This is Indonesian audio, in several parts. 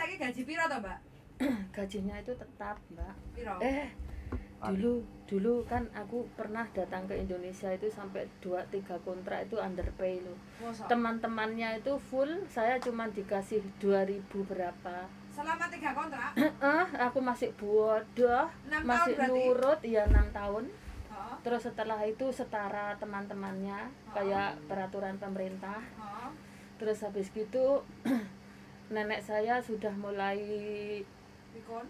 saiki gaji piro to, Mbak? Gajinya itu tetap, Mbak. Piro? Dulu kan aku pernah datang ke Indonesia itu sampai 2-3 kontrak itu underpay loh. Mosok? Teman-temannya itu full, saya cuma dikasih 2.000 berapa. Selama 3 kontrak? Aku masih bodoh, 6 masih tahun berarti? nurut, ya 6 tahun. Heeh. Terus setelah itu setara teman-temannya, kayak peraturan pemerintah. Heeh. Terus habis gitu nenek saya sudah mulai Dikon?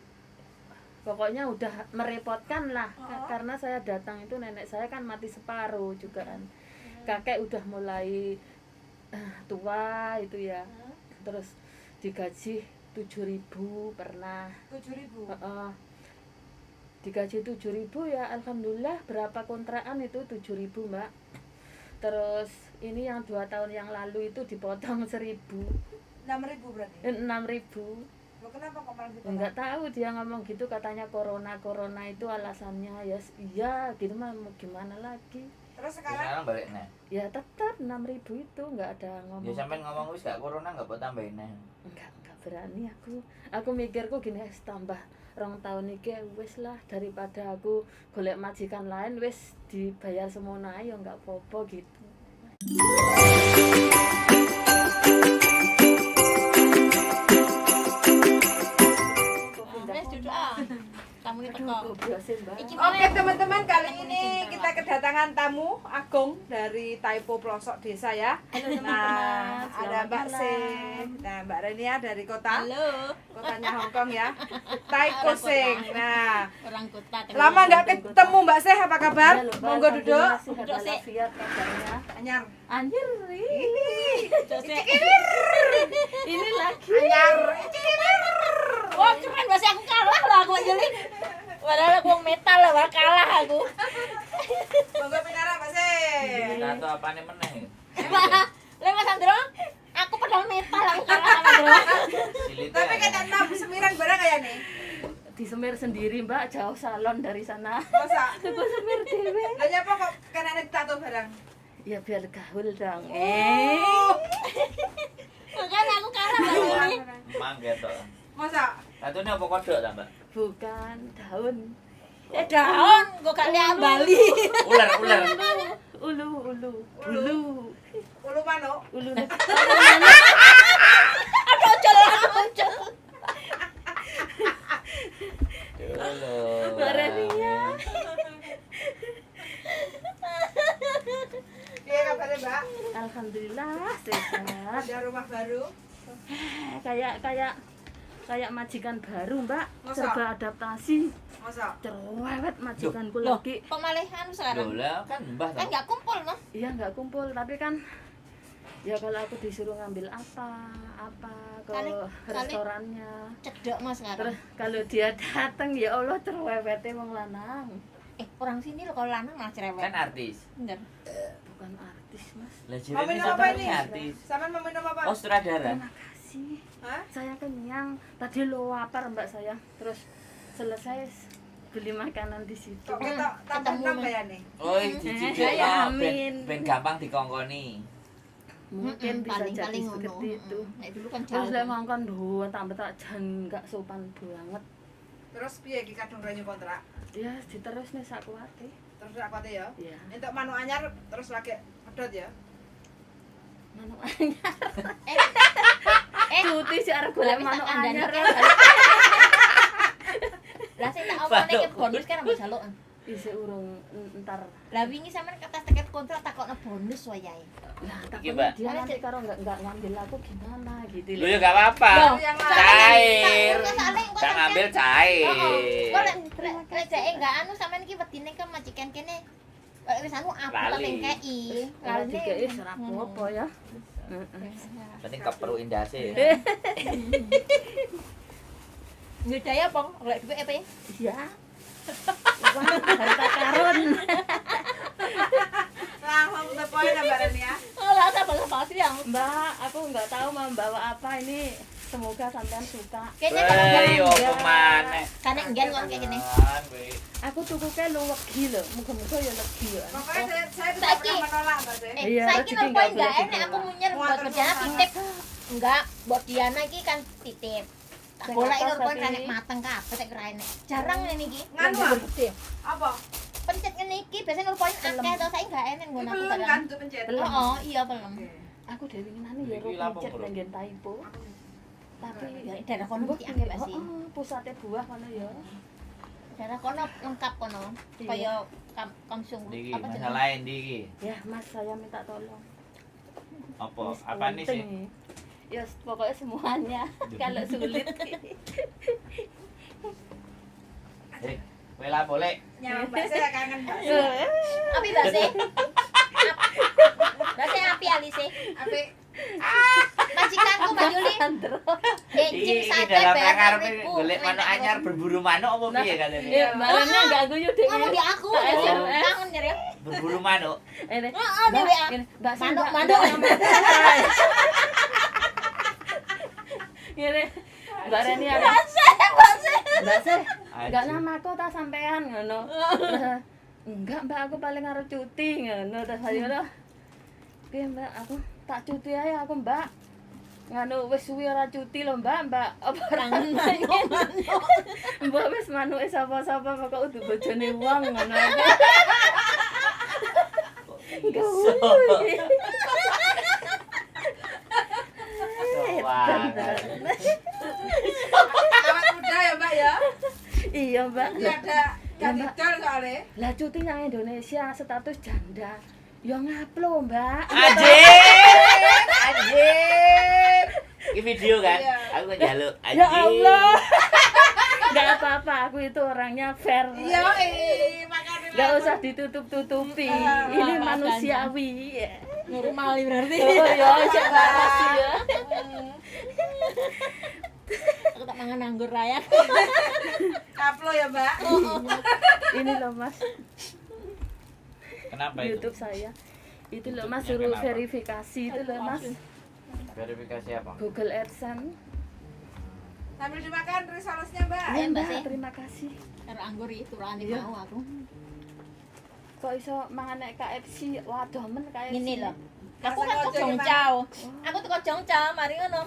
pokoknya udah merepotkan lah. Oh. Karena saya datang itu nenek saya kan mati separuh juga kan. Kakek udah mulai tua itu ya. Terus digaji 7.000 pernah. 7.000. Digaji 7.000 ya alhamdulillah, berapa kontrakan itu 7.000 Mbak. Terus ini yang 2 tahun yang lalu itu dipotong 1.000. 6.000 berarti? 6.000. Loh, kenapa kok malah dipotong? Enggak tahu, dia ngomong gitu, katanya corona itu alasannya. Ya iya gitu mah, mau gimana lagi. Terus Sekarang sekarang balik nih. Ya tetap 6.000 itu enggak ada ngomong. Ya sampean ngomong wis gak corona enggak buat tambahin nih. Enggak berani aku mikirku gini, tambah 2 tahun iki wis lah, daripada aku golek majikan lain wis dibayar semono ae ya enggak apa-apa gitu. Wes duduk ah. Tamu teko. Oke teman-teman, kali ini kita kedatangan tamu agung dari Taipo pelosok desa ya. Nah, ada Mbak Sing, nah Mbak Renia dari kota, Halo. kotanya Hongkong ya. Taiko Sing. Nah, Orang kota. lama nggak ketemu Mbak Seh, apa kabar? Monggo duduk. Duduk sih. Kabarnya. Anyar. Anjir. Ini lagi. Anyar. Wah, cuman masih aku kalah lah aku jadi. Padahal aku metal lah, kalah aku. Monggo pinara Mbak Seh. Tato apane meneh? Lah Mas Andro, aku padahal metal aku kalah sama Andro. Silite. Tapi kan enam semiran barang kayak nih. Disemir sendiri Mbak, jauh salon dari sana. Masa? Tuku semir dewe. Lah nyapa kok kena tato barang? Ya biar gaul dong. Makanya aku kalah sama ini. Mangga to. Masa? Tatone apa kodok ta, Mbak? Bukan daun. Daun, kok gak lihat Bali. Ular. Ulu. Ulu manuk. Ulu. Aduh, muncul. Halo. Mbak Renia. Iya kabarnya Mbak? Alhamdulillah sehat. Ada rumah baru. Kayak majikan baru Mbak, Masa? serba adaptasi. Masa? Cerewet majikanku Loh, lagi. kok malah anu sekarang? Loh lah kan Mbah Kan to. enggak kumpul no? Iya nggak kumpul, tapi kan ya kalau aku disuruh ngambil apa ke Kali- restorannya. Cedok Mas sekarang. Terus kalau dia datang ya Allah cerewetnya wong lanang. Orang sini lo kalau lanang malah cerewet. Kan artis. Bener. Bukan artis Mas. Lah Mau jirene minum apa ini? artis. Saman mau minum apa? Oh, sutradara. Terima kasih. Hah? Saya kenyang. Tadi lo lapar Mbak saya. Terus selesai beli makanan di situ. Kok kita tambah Ketemu, 6 Mas. kayak nih? Oh, dijijik Ya, no, amin. ben gampang dikongkoni. Mungkin bisa jadi paling seperti itu. Nek dulu kan Terus jauh. lek mangkon duwe tambah tak jan gak sopan banget. Terus piye iki kadung renyu kontrak? Ya diterus nih sakuate. Terus apa teh ya? Iya. Entuk manuk anyar terus lagi pedot ya. Manuk anyar. Cuti sih arep Golek golek manuk anyar. Lah sing tak omongne ke bonus kan mbok jaluk. Isi urung entar. Lah wingi sampean kertas tiket kontrak takokno bonus wayahe. Lah Iki, takutnya Mbak. dia nanti kalau nggak ngambil aku gimana gitu. Lho ya gak apa-apa. Loh, yang Cair. Soalnya kok Tak ngambil cair. Kok lek jek enggak anu sampean iki wedine ke majikan kene. Wis anu apa Lali. tapi kei. Kalau juga serap apa ya. Penting keperu indase. Nyedaya apa? Golek duit apa ya? Iya. Wah, harta karun. Langsung the point Mbak Renia. Oh, lah apa sih yang. Mbak, aku nggak tahu mau bawa apa ini. Semoga sampean suka. Kayaknya kalau Wei, barang opo maneh? karena enggan kok kayak gini. Kan, wei. Aku tuku ke lu legi lho. Muga-muga ya legi ya. Pokoknya saya tidak Saiki. pernah menolak Mbak Seh. Iya, Saiki rezeki nopo nggak enggak boleh enak aku ditolak. munyer buat Muat kerjaan terus titip. Enggak, buat Diana iki kan titip. Tak Sing golek atas rupane tapi- kan nek mateng kabeh tak kira enek. Jarang ngene iki. Nganu ah? Apa? Pencet ngene iki biasane rupane akeh to saiki gak enek Ini nggon aku belum barang. kan tuh pencet. Belum. Oh, iya belum. Oke. Aku dhewe ngene ya Iki ro lapor, pencet Bro. nang nggen typo. Tapi Ya daerah kono mesti akeh Mbak sih. Pusate buah kono ya. Daerah kono lengkap kono. Iya. Kaya Kamsung Iki apa jenenge? masalah endi iki? Ya Mas, saya minta tolong. Apa? Wis Apa nih sih? penting. Ya pokoknya semuanya. Kalau sulit. Kowe lah boleh. Nyawa Mbak saya kangen Mbak. Api base. Base api alise. Apa? Majikanku Mbak Yuli. Benjing Iki sate dalam bayar rangka arep 6.000. golek manuk anyar berburu manuk apa piye katanya? Ya, barangnya enggak guyu deh. Ngomong di aku, Oh. kangen nyari. Berburu manuk. Ini. Heeh, di WA. Mbak Manuk, Mbak, manuk. Ngene. Mbak Reni ada. Base. Mbak Seh, enggak Aji. namaku ta sampean ngono. Enggak, Mbak, aku paling arep cuti ngono terus ayo lho. Piye, Mbak? Aku tak cuti ae aku, Mbak. Nganu wis suwi ora cuti lho, Mbak. Apa Kangen kangen manuk. Mbak wis manuke sapa-sapa kok udu bojone wong ngono. Iso. Wah. Awet muda ya Mbak ya. Iya, Mbak. Ini ada gadidol soalnya. Lah cuti nang Indonesia status janda. Ya ngaplo, Mbak. Anjir. Anjir. Ini video kan? Iya. Aku njaluk. Anjir. Ya Allah. Enggak apa-apa, aku itu orangnya fair. Iya, makanya. Enggak usah ditutup-tutupi. Ini manusiawi. Normal berarti. Oh ya, siapa sih ya? Aku tak mangan anggur raya. Kaplo ya Mbak. Ini loh, Mas. Kenapa itu? YouTube saya. Itu loh, Mas, YouTube-nya suruh kenapa? verifikasi itu loh, Mas. Verifikasi apa? Google AdSense. Sambil dimakan risolesnya Mbak. Iya, Mbak, Mbak, sih. terima kasih. Karo anggur itu rani Iya. mau aku. Kok iso mangan nek KFC? Wah, demen KFC. Ngene lho. Aku Rasa kan ngoceh kok Jongcao. Oh. Aku tuh kok Jongcao mari ngono.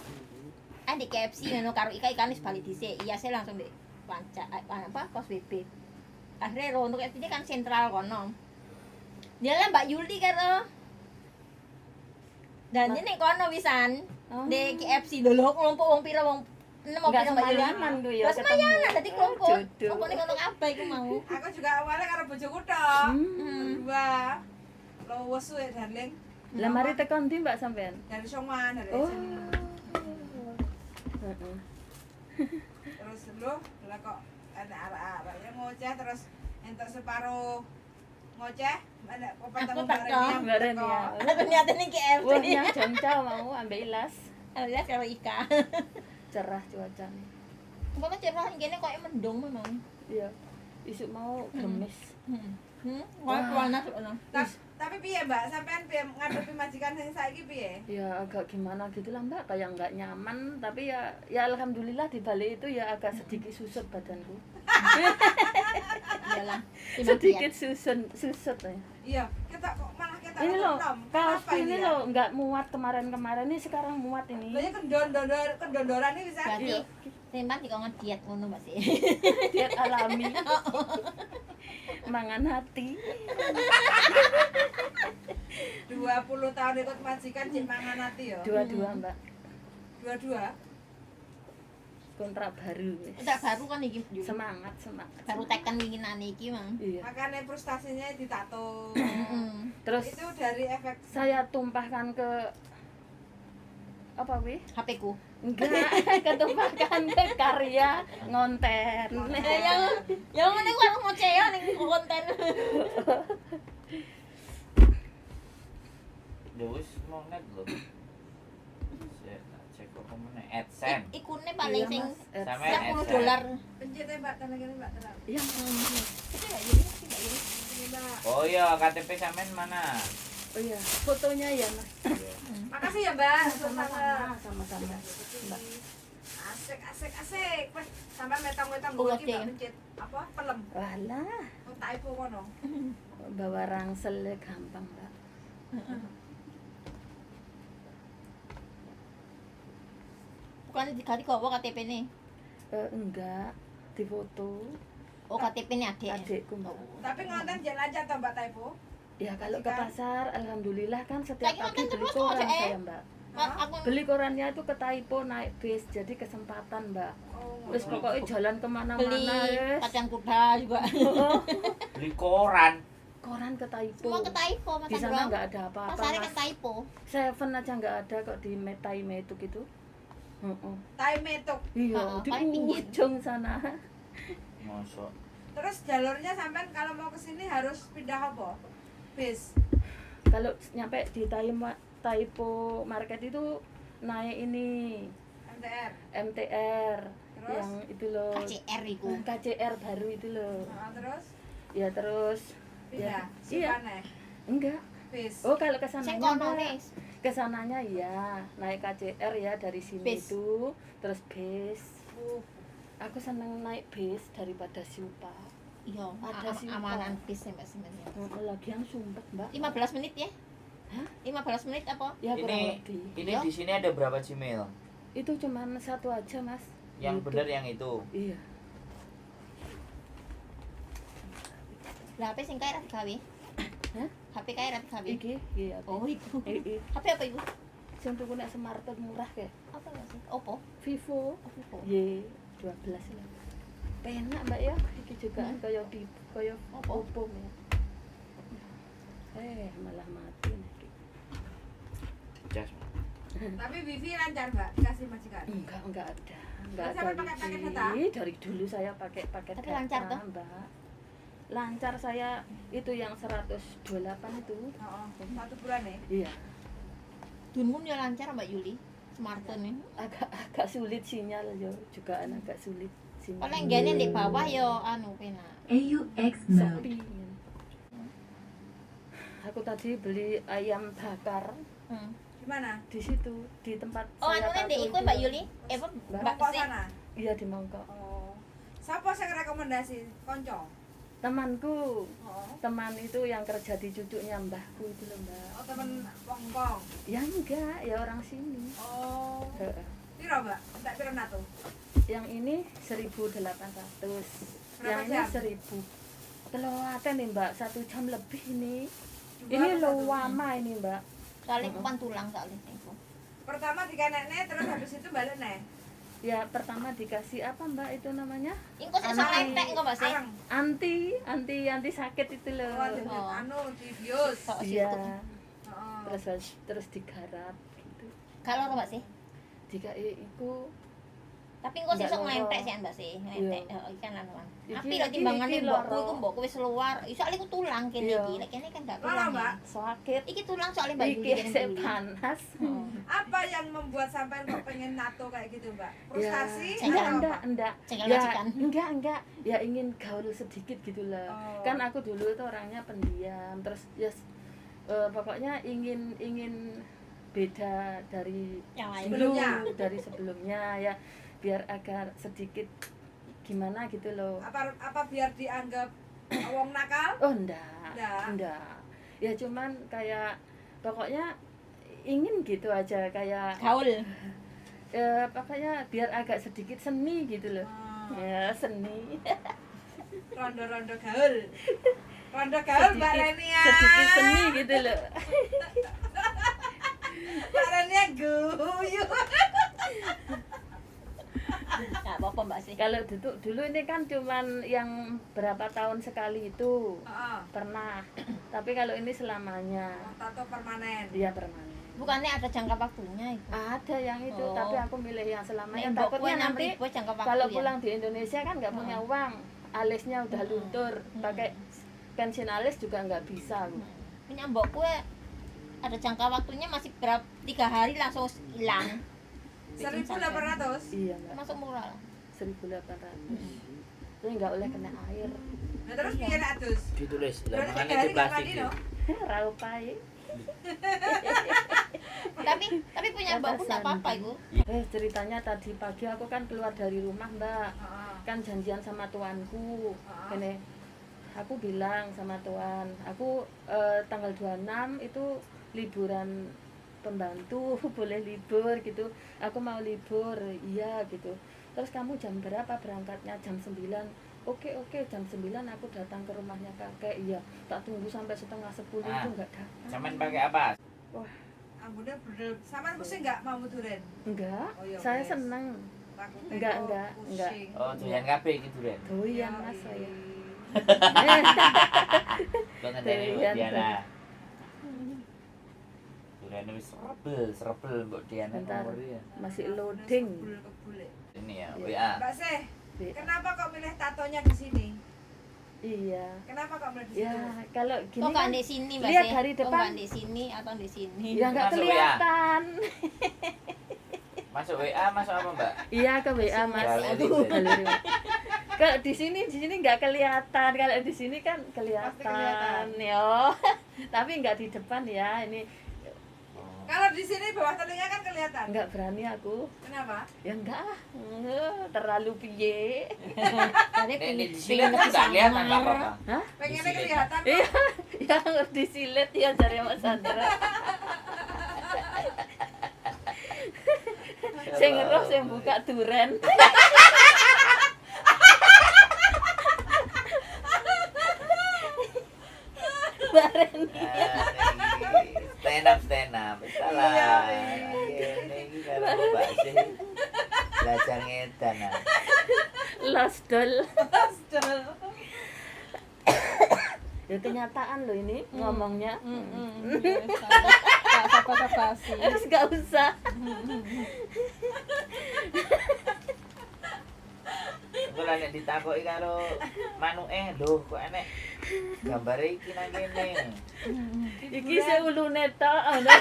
Di KFC ngono karo ikan wis bali dhisik. Iya saya langsung di panca apa pos WB. Akhirnya untuk KFC ini kan sentral kono. Dia lah Mbak Yuli karo. Dan ini kono wisan. Oh. Di KFC dulu kelompok wong pira wong 6 Enggak pira Mbak Yuli. semayanan tuh ya Terus mayanan dadi kelompok. Jodoh. Kelompok ning kono kabeh iku mau. Aku juga awalnya karo bojoku tok. Hmm. Dua. Lo wesu ya darling. Lah mari tekan ndi Mbak sampean? Dari Songan dari Oh. sini. Heeh. Terus dulu lah kok ada arah-arah yang ngoceh terus entuk separuh ngoceh ada apa Aku temu tak tahu. Mbak Ren ya. Aku ternyata ning KFC. Wah, yang Jongcao mau ambil ilas. Alias karo Ika. Cerah cuacanya. Umpama cerah ngene koyo mendung memang. Iya. Isuk mau gemis. Warna ono. Tapi piye Mbak, sampean piye ngadepi majikan sing saiki piye? Ya agak gimana gitu lah Mbak, kayak nggak nyaman. Tapi ya alhamdulillah di balik itu ya agak sedikit susut badanku. Iyalah. Sedikit susut ya. Iya, kita kok malah kita Ini loh, nom. kaos Kenapa ini ya? loh nggak muat kemarin-kemarin ini sekarang muat ini. Banyak kendondoran ini bisa. Berarti Iya. simpan dikon diet ngono Mbak sih. Diet alami. Mangan hati. 20 tahun ikut majikan cek mangan hati ya. Dua-dua Mbak. Dua-dua. Kontrak baru. wis. Udah baru kan iki Yuli. Semangat. Baru tekan winginane iki mang. Iya. Makanya frustasinya ditato. Terus Itu dari efek saya tumpahkan ke apa wi? HP ku. Enggak, ketumpahkan ke karya ngonten. Yang ngene ku aku mau ceo ning konten. Ya wis mau net lho. Saya cek kok kemana AdSense. Ikune paling Iya, sing Mas. Sampai $10. pencet ya Mbak, tanda gini Mbak, tenang. Iya. Itu Mbak Yuli, Mbak Yuli. Ini Mbak. Oh iya, KTP sampean mana? Oh iya, fotonya ya Mas. Makasih ya Mbak. Sama-sama. Mbak. Asik. Wes, sampai metang-metang Oh, gue iki oke. Mbak pencet apa? Pelem. Walah, Oh, typo kono. bawa rangsel gampang, Mbak. Bukan diganti gowo KTP-ne. Enggak, difoto Oh, KTP-nya adik. adikku Mbak. Tapi ngonten jalan lancar toh Mbak Taipo? Ya kalau ke pasar, alhamdulillah kan setiap Lagi pagi nonton beli terus, koran Mbak, saya Mbak. Aku Beli korannya itu ke Taipo naik bis, jadi kesempatan Mbak. Oh, Terus pokoknya jalan beli kemana-mana wes. kacang kuda juga. Oh, Beli koran. koran ke Taipo. Semua ke Taipo, Mas Di sana Andro. nggak ada apa-apa Pasarnya ke Mas. Taipo. Seven aja nggak ada kok di Taimetuk itu. Heeh. Tai metuk. Iya, di paling pinggir. ujung sana. Mosok. Terus jalurnya sampean kalau mau ke sini harus pindah apa? Bis. Kalau nyampe di Taipo Market itu naik ini MTR. MTR Terus? yang itu loh. KCR itu. KCR baru itu loh. Nah, terus Ya terus pindah. iya. Supane. Enggak. Bis. Oh, kalau ke Sing sananya kono enggak. wis. Ke sananya ya, naik KCR ya dari sini Bis. itu, terus bis. Uh, Aku seneng naik bis daripada Siupa. Iya, Ada sih, amanan Pak. bis ya Mbak sebenarnya. Lagian sumpet, Mbak. 15 menit ya? Hah? 15 menit apa? Ya kurang Ini lebih. ini Iya. di sini ada berapa Gmail? Itu cuman satu aja, Mas. Yang YouTube. benar yang itu. Iya. Lah HP sing kae ra digawe. Hah? HP kae ra digawe. Iki, iya. Oh, itu. Iki. HP apa itu? Sing tuku nek smartphone murah kayak Apa ya sih? Oppo. Vivo Oh, Oppo. Y12 lah. Penak, Mbak ya. Iki juga kan kaya di kaya Oppo. Oppo ya. Malah mati nih. Jas. tapi wifi lancar Mbak, dikasih majikan. Enggak ada. Enggak Terus ada. sampai pakai paket wifi. data? Dari dulu saya pakai paket Tapi data, lancar toh? Mbak. Lancar saya itu yang 128 itu. Oh, satu bulan ya. Iya. Dunmu ya lancar Mbak Yuli. Smartphone ini. Agak sulit sinyal yo, juga agak sulit sinyal. Kalau enggaknya di bawah yo anu penak. AUX mode. Sepi. Aku tadi beli ayam bakar Hmm. Gimana? di situ di tempat Oh, anu saya nih di tato iku itu. Mbak Yuli. Apa Mbak. Mbak Mongko si sana. Iya di Mongkok. Oh. Siapa yang rekomendasi? Konco. Temanku, Oh. teman itu yang kerja di cucunya mbahku itu loh Mbak. Oh, temen Hongkong. Ya enggak, ya orang sini. Oh. Heeh. Piro, Mbak? Tak piro nato? Yang ini 1.800. Yang ini jam? 1.000. Keluatan nih Mbak, 1 jam lebih ini. Dua Ini atau satu? lama ini Mbak. soalnya kupan tulang soalnya itu. Pertama dikanekne terus habis itu balik nih. Ya pertama dikasih apa Mbak itu namanya? Engko sik sok Anti. entek engko Mbak sih. Arang. Anti sakit itu loh. Oh, ada Oh. anu di bios. Sok Iya. situ. Heeh. Terus digarap gitu. Kalau Mbak sih. Iku Tapi engko sik Enggak sok loro. ngentek sih Mbak sih, ngentek. Iya. Heeh, ikan lanuan. Iki- Api lho iki- timbangane iki mbokku loro. iku mbokku wis luar. Soalnya iku tulang kene Iya. iki. Lek kene kan gak Loro, tulang. Mbak. ya. sakit. Iki tulang soalnya Mbak Iki Yuli. sik panas. Heeh. Apa yang membuat sampai kok pengen nato kayak gitu, Mbak? Frustasi Ya, Cengkel. atau apa? enggak. Cengkel Ya, majikan. enggak. Ya ingin gaul sedikit gitu lah. Oh. Kan aku dulu itu orangnya pendiam. Terus ya pokoknya ingin beda dari Yang lain. dulu, Sebelumnya. dari sebelumnya ya biar agak sedikit gimana gitu loh. Apa biar dianggap wong nakal? Oh enggak. Enggak. Ya cuman kayak pokoknya ingin gitu aja kayak Gaul. pokoknya biar agak sedikit seni gitu loh. Oh, Ya seni. rondo-rondo gaul. Rondo gaul Mbak Renia. sedikit seni gitu loh. Mbak Renia guyu. Enggak apa-apa Mbak sih. Kalau dulu ini kan cuman yang berapa tahun sekali itu Heeh. pernah. Tapi kalau ini selamanya. Tato permanen. Dia permanen. Bukannya ada jangka waktunya itu. Ada yang itu, Oh. tapi aku milih yang selamanya. Nek mbokku Takutnya nanti 6.000 jangka waktu kalau ya. pulang di Indonesia kan nggak punya uang, alisnya udah luntur, pakai pensiun alis juga nggak bisa. Punya mbokku ada jangka waktunya masih berapa 3 hari langsung hilang. 1.800. Iya mbak, Masuk murah. 1.800. Tapi nggak boleh kena air. Nah, terus piye nek adus? Ditulis. Lah Berarti makanya 3 hari di gak plastik. mandi iki. no? Raupai. Tapi punya mbokku enggak apa-apa itu. Ceritanya tadi pagi aku kan keluar dari rumah mbak, Heeh. kan janjian sama tuanku. Ah. Gini, aku bilang sama tuan, aku tanggal 26 itu liburan pembantu boleh libur gitu, aku mau libur, iya gitu. Terus kamu jam berapa berangkatnya? Jam 9. Oke, jam 9 aku datang ke rumahnya kakek. Iya, tak tunggu sampai setengah 10 itu enggak datang. Cuman pakai apa? Wah, Ambunya bener. Sama pusing enggak mau duren? enggak. Oh, iya, Saya wes. seneng. Takutnya Enggak, kok enggak. pusing. Oh, doyan kabeh iki duren. Doyan Ya, Mas saya. Kok ngenteni Doyan. Diana. Duren wis serebel mbok Diana Bentar. nomor ya. Masih loading. Kebul-kebul. Ini ya, Iya. WA. Mbak Seh, Bi- kenapa kok milih tatonya di sini? Iya. Kenapa kok milih di Ya, situ? kalau gini Kok nggak kan di sini, Mbak? lihat Seh? dari Kok depan. nggak di sini atau di sini? ya enggak Masuk kelihatan. Masuk WA, masuk apa, Mbak? Iya ke WA Mas. Galeri. Aduh, galeri. Kalau di sini nggak kelihatan. Kalau di sini kan Pasti kelihatan. kelihatan. Yo. Tapi nggak di depan ya. Ini Kalau di sini bawah telinga kan kelihatan. nggak berani aku. Kenapa? Ya enggak. Terlalu piye. Tadi Ini pilih di sini aku nggak lihat nggak apa-apa. Hah? Pengennya Di sini. kelihatan kok. Iya, yang ngerti silet ya dari Mas Sandra. Saya ngeroh saya buka duren. Baren. Stand up. Salah. Ini karo Mbak Sih. Belajar ngedan. Lost doll. Astaga. Ya kenyataan loh ini ngomongnya. basa-basi. Terus gak usah. Engko lah nek ditakoki karo manuke, lho kok enek gambare iki nang kene. Iki seulune tok ana.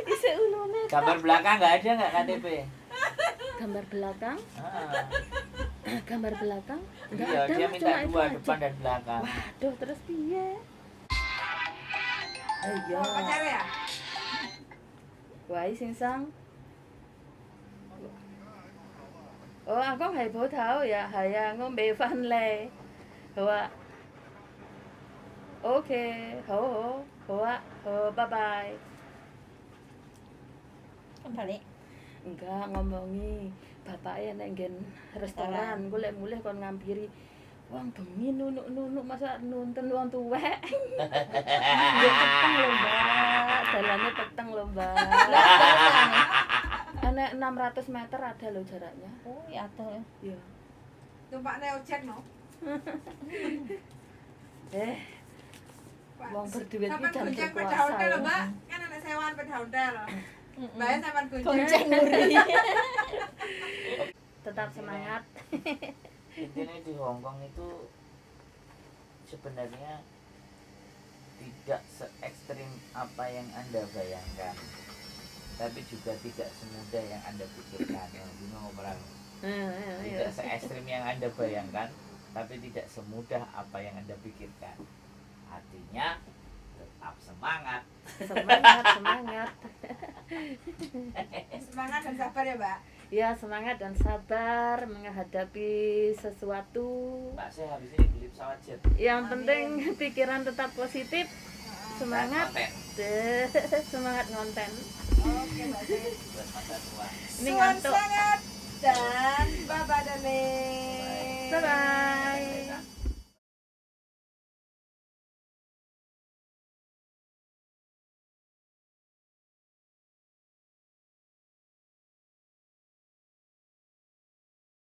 Iki seulune. Gambar belakang enggak ada enggak KTP? Gambar belakang? Ah. Gambar belakang? Enggak Iya, ada dia Mas, minta cuma itu dua, aja. depan dan belakang. Waduh, terus piye? Ayo. Oh, pacar ya? Wai sing sang. Oh, aku hay bố tháo ya, hay ngombe fan le. Hoa. Oke, ho. Hoa, bye bye. Kan balik. Enggak ngomongi bapaknya nek nggen restoran, gue lek mulih kon ngampiri. Wong bengi nunuk-nunuk masa nuntun wong tuwek. Ya peteng lho, Mbak. Dalane peteng lho, Mbak. Nek 600 meter ada loh jaraknya. Oh, ya tuh. Iya. Tumpaknya ojek no? Wong berduit iki Sampai jan gonceng berkuasa. peda hotel ya. loh, Mbak. Kan anak sewaan peda hotel. Mbak sampai Gonceng gonceng. nguri. Tetap semangat. Intinya di Hongkong itu sebenarnya tidak se ekstrim apa yang Anda bayangkan, tapi juga tidak semudah yang Anda pikirkan. Bingung orang. Tidak se ekstrim yang Anda bayangkan, tapi tidak semudah apa yang Anda pikirkan. Artinya tetap semangat. Semangat. Semangat dan sabar ya, Mbak. Ya, semangat dan sabar menghadapi sesuatu. Mbak saya habis ini beli pesawat jet. Yang penting pikiran tetap positif. Semangat. Dan Semangat ngonten. Oke, Mbak Seh. buat masa tua. Ini Suan ngantuk. sangat dan Baba Dale. Bye bye.